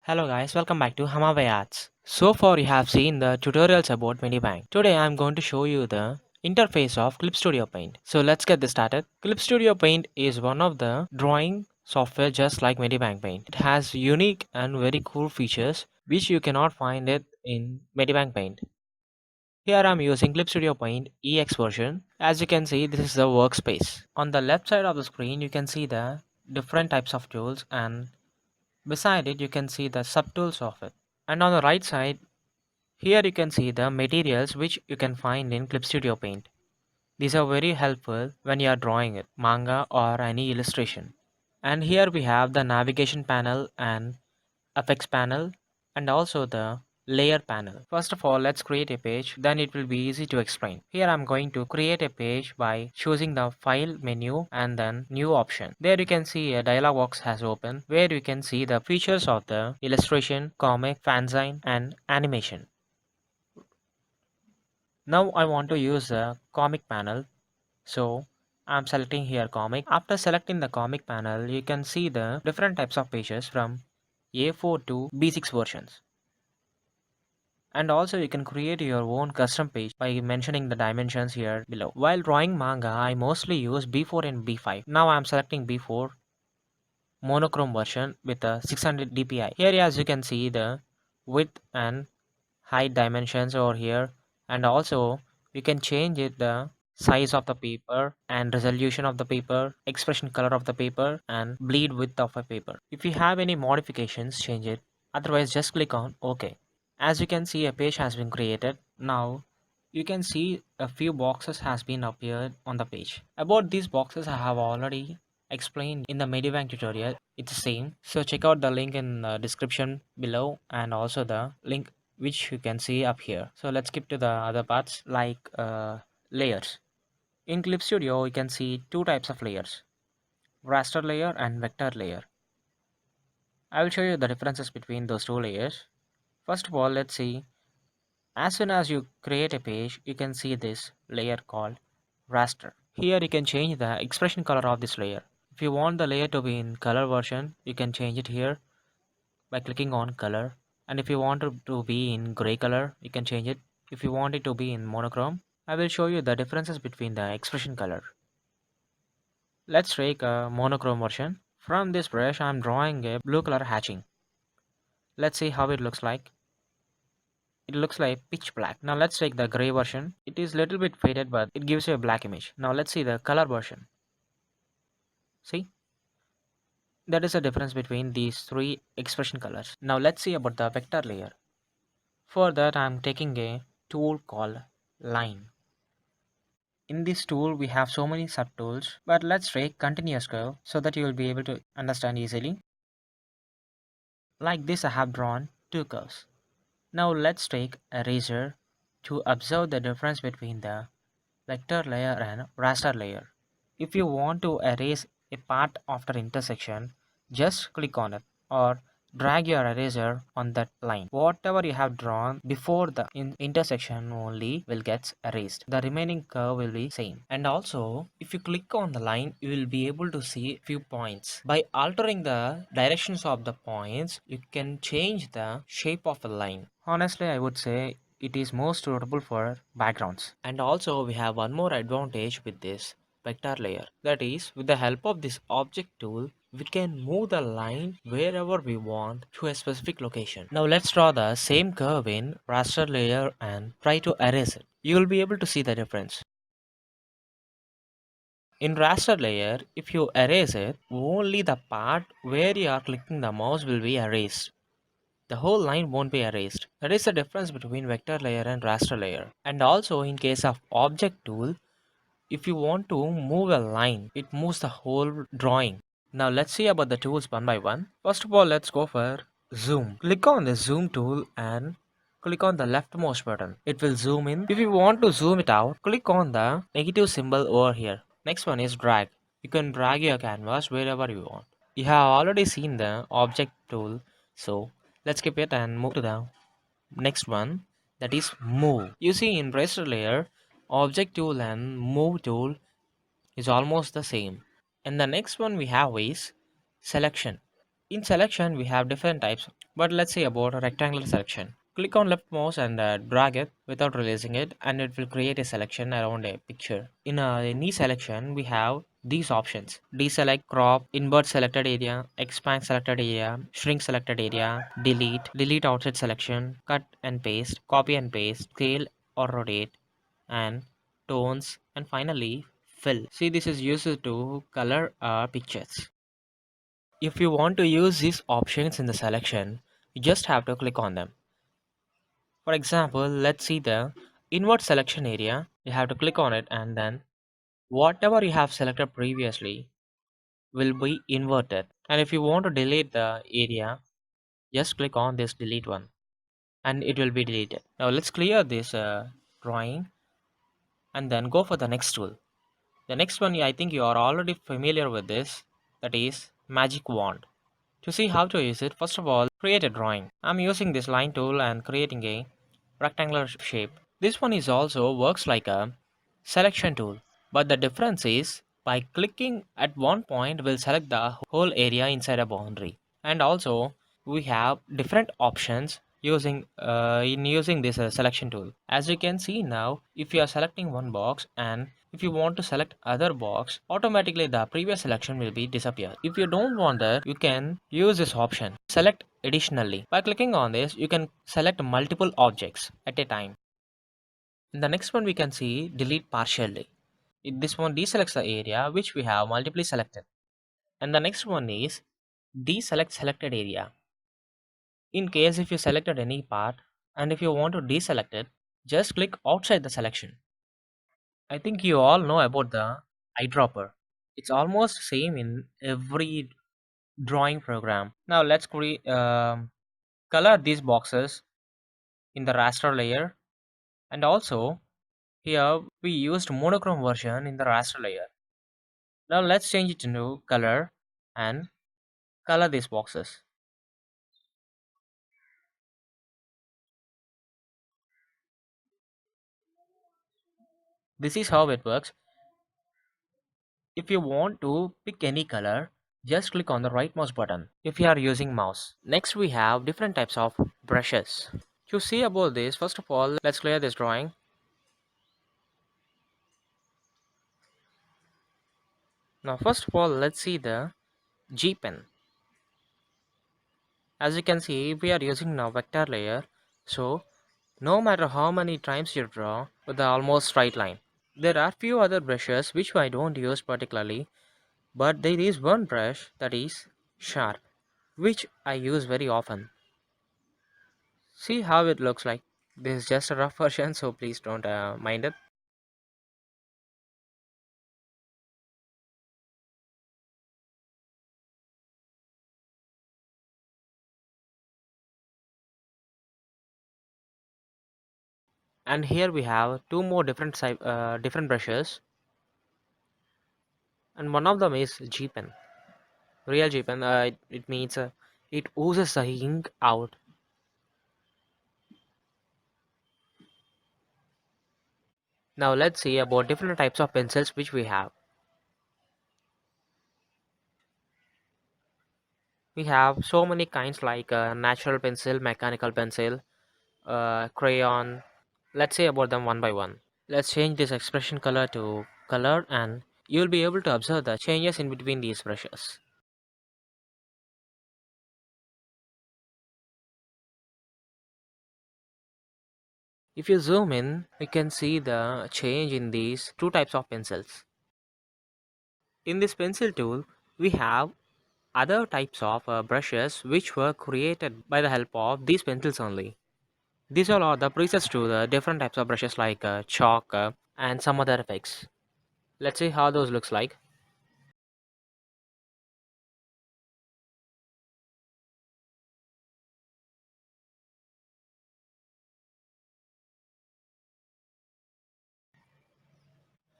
Hello guys, welcome back to Hamabe Arts. So far you have seen the tutorials about medibang. Today I am going to show you the interface of Clip Studio Paint. So let's get this started. Clip Studio Paint is one of the drawing software just like medibang Paint. It has unique and very cool features which you cannot find it in medibang Paint. Here I am using Clip Studio Paint EX version. As you can see, this is the workspace. On the left side of the screen you can see the different types of tools, and beside it you can see the subtools of it. And on the right side, here you can see the materials which you can find in Clip Studio Paint. These are very helpful when you are drawing it, manga or any illustration. And here we have the navigation panel and effects panel and also the layer panel. First of all, let's create a page, then it will be easy to explain. Here I'm going to create a page by choosing the file menu and then new option. There you can see a dialog box has opened where you can see the features of the illustration, comic, fanzine and animation. Now I want to use the comic panel, so I'm selecting here comic. After selecting the comic panel, you can see the different types of pages from A4 to B6 versions. And also you can create your own custom page by mentioning the dimensions here below. While drawing manga, I mostly use B4 and B5. Now I'm selecting B4 monochrome version with a 600 dpi. Here as you can see the width and height dimensions over here, and also you can change it the size of the paper and resolution of the paper, expression color of the paper and bleed width of a paper. If you have any modifications, change it, otherwise just click on OK. As you can see, a page has been created. Now you can see a few boxes has been appeared on the page. About these boxes I have already explained in the medibang tutorial. It's the same, so check out the link in the description below and also the link which you can see up here. So let's skip to the other parts like layers. In Clip Studio you can see two types of layers, raster layer and vector layer. I will show you the differences between those two layers. First of all, let's see. As soon as you create a page, you can see this layer called raster. Here you can change the expression color of this layer. If you want the layer to be in color version, you can change it here by clicking on color. And if you want it to be in gray color, you can change it. If you want it to be in monochrome, I will show you the differences between the expression color. Let's take a monochrome version. From this brush, I am drawing a blue color hatching. Let's see how it looks like. It looks like pitch black. Now let's take the gray version. It is little bit faded, but it gives you a black image. Now let's see the color version. See? That is the difference between these three expression colors. Now let's see about the vector layer. For that I am taking a tool called line. In this tool we have so many subtools, but let's take continuous curve so that you will be able to understand easily. Like this I have drawn two curves. Now let's take eraser to observe the difference between the vector layer and raster layer. If you want to erase a part after intersection, just click on it or drag your eraser on that line. Whatever you have drawn before the intersection only will get erased. The remaining curve will be same. And also, if you click on the line, you will be able to see few points. By altering the directions of the points, you can change the shape of the line. Honestly, I would say it is most suitable for backgrounds. And also we have one more advantage with this vector layer, that is, with the help of this object tool we can move the line wherever we want to a specific location. Now let's draw the same curve in raster layer and try to erase it. You will be able to see the difference. In raster layer, if you erase it, only the part where you are clicking the mouse will be erased. The whole line won't be erased. That is the difference between vector layer and raster layer. And also in case of object tool, if you want to move a line, it moves the whole drawing. Now let's see about the tools one by one. First of all, let's go for zoom. Click on the zoom tool and click on the leftmost button. It will zoom in. If you want to zoom it out, click on the negative symbol over here. Next one is drag. You can drag your canvas wherever you want. You have already seen the object tool, so let's skip it and move to the next one, that is move. You see in raster layer, object tool and move tool is almost the same. And the next one we have is selection. In selection, we have different types, but let's say about a rectangular selection. Click on left mouse and drag it without releasing it, and it will create a selection around a picture. In any selection, we have these options: deselect, crop, invert selected area, expand selected area, shrink selected area, delete outside selection, cut and paste, copy and paste, scale or rotate, and tones, and finally fill. See, this is used to color our pictures. If you want to use these options in the selection, you just have to click on them. For example, let's see the invert selection area. You have to click on it, and then whatever you have selected previously will be inverted. And if you want to delete the area, just click on this delete one and it will be deleted. Now let's clear this drawing and then go for the next tool. The next one, I think you are already familiar with this, that is magic wand. To see how to use it, first of all, create a drawing. I'm using this line tool and creating a rectangular shape. This one is also works like a selection tool, but the difference is by clicking at one point will select the whole area inside a boundary. And also we have different options using this selection tool. As you can see now, if you are selecting one box and if you want to select other box, automatically the previous selection will be disappear. If you don't want that, you can use this option, select additionally. By clicking on this, you can select multiple objects at a time. In the next one, we can see delete partially. This one deselects the area which we have multiply selected. And the next one is deselect selected area. In case if you selected any part and if you want to deselect it, just click outside the selection. I think you all know about the eyedropper. It's almost same in every drawing program. Now let's color these boxes in the raster layer, and also here we used monochrome version in the raster layer. Now let's change it to color and color these boxes. This is how it works. If you want to pick any color, just click on the right mouse button if you are using mouse. Next we have different types of brushes. To see about this, first of all, let's clear this drawing. Now first of all, let's see the G pen. As you can see, we are using now vector layer, so no matter how many times you draw with the almost straight line. There are few other brushes which I don't use particularly, but there is one brush that is sharp, which I use very often. See how it looks like. This is just a rough version, so please don't mind it. And here we have two more different brushes, and one of them is G pen, real G pen. It means it oozes the ink out. Now let's see about different types of pencils which we have. We have so many kinds like natural pencil, mechanical pencil, crayon. Let's say about them one by one. Let's change this expression color to color, and you'll be able to observe the changes in between these brushes. If you zoom in, you can see the change in these two types of pencils. In this pencil tool, we have other types of brushes which were created by the help of these pencils only. These all are the presets to the different types of brushes like chalk and some other effects. Let's see how those looks like.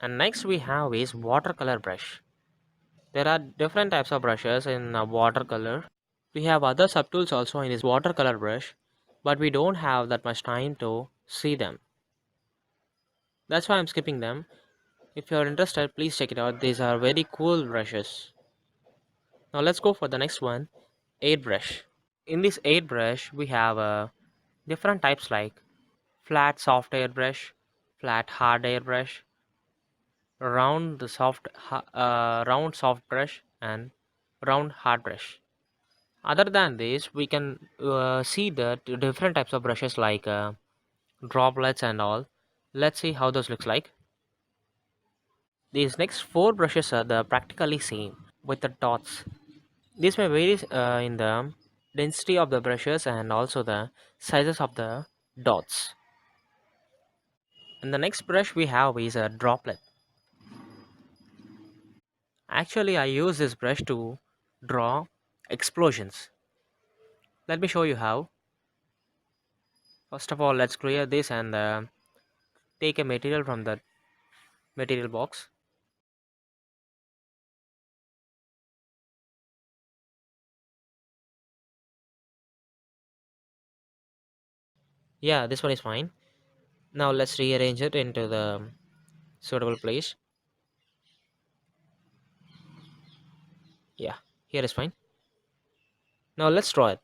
And next we have is watercolor brush. There are different types of brushes in watercolor. We have other subtools also in this watercolor brush, but we don't have that much time to see them. That's why I'm skipping them. If you're interested, please check it out. These are very cool brushes. Now let's go for the next one. airbrush. In this airbrush, we have different types like flat soft airbrush, flat hard airbrush, round soft brush, and round hard brush. Other than this, we can see the different types of brushes like droplets and all. Let's see how those looks like. These next four brushes are the practically same with the dots. This may vary in the density of the brushes and also the sizes of the dots. And the next brush we have is a droplet. Actually, I use this brush to draw explosions. Let me show you how. First of all, let's clear this and take a material from the material box. Yeah, this one is fine. Now let's rearrange it into the suitable place. Yeah, here is fine. Now let's draw it.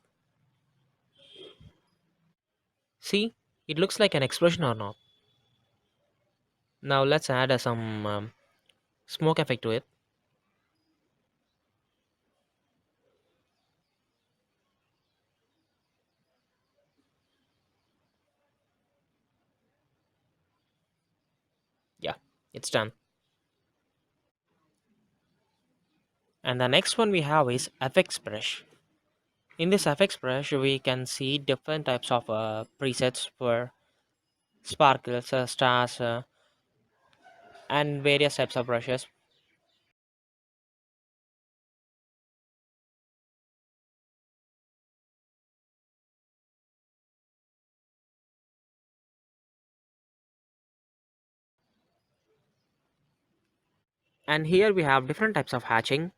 See, it looks like an explosion or not. Now let's add some smoke effect to it. Yeah, it's done. And the next one we have is FX brush. In this FX brush, we can see different types of presets for sparkles, stars, and various types of brushes. And here we have different types of hatching.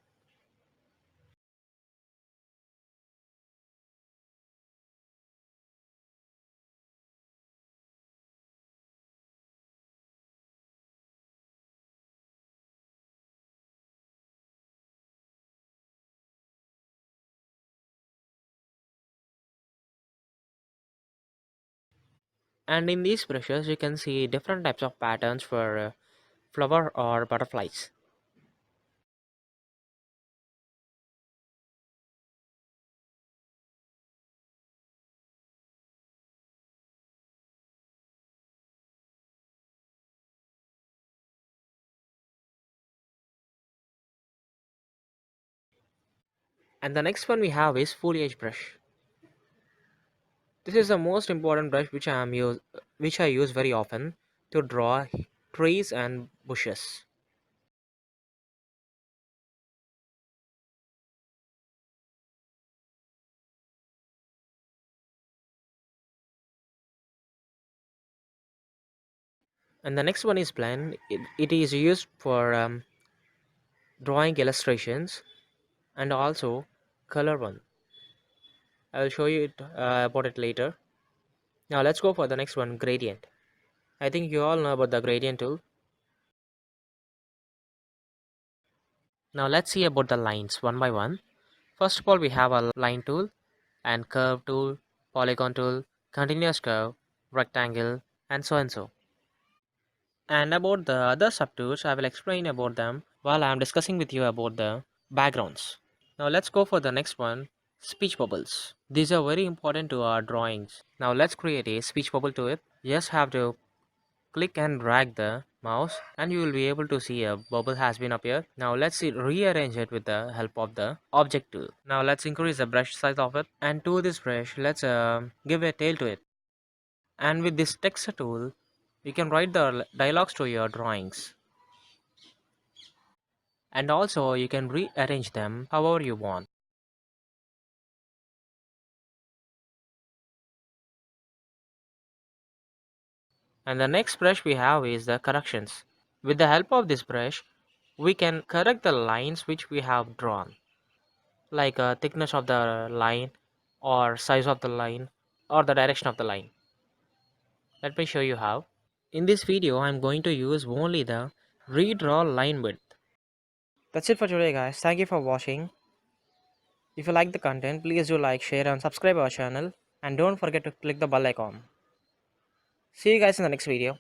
And in these brushes, you can see different types of patterns for flower or butterflies. And the next one we have is foliage brush. This is the most important brush which I use very often to draw trees and bushes. And the next one is blend. It is used for drawing illustrations and also color one. I will show you about it later. Now let's go for the next one, gradient. I think you all know about the gradient tool. Now let's see about the lines one by one. First of all, we have a line tool and curve tool, polygon tool, continuous curve, rectangle, and so and so. And about the other subtools, I will explain about them while I am discussing with you about the backgrounds. Now let's go for the next one, speech bubbles. These are very important to our drawings. Now let's create a speech bubble to it. You just have to click and drag the mouse and you will be able to see a bubble has been appeared. Now let's rearrange it with the help of the object tool. Now let's increase the brush size of it, and to this brush let's give a tail to it. And with this texture tool you can write the dialogues to your drawings, and also you can rearrange them however you want. And the next brush we have is the corrections. With the help of this brush we can correct the lines which we have drawn, like thickness of the line or size of the line or the direction of the line. Let me show you how. In this video I'm going to use only the redraw line width. That's it for today guys. Thank you for watching. If you like the content, please do like, share, and subscribe our channel. And don't forget to click the bell icon. See you guys in the next video.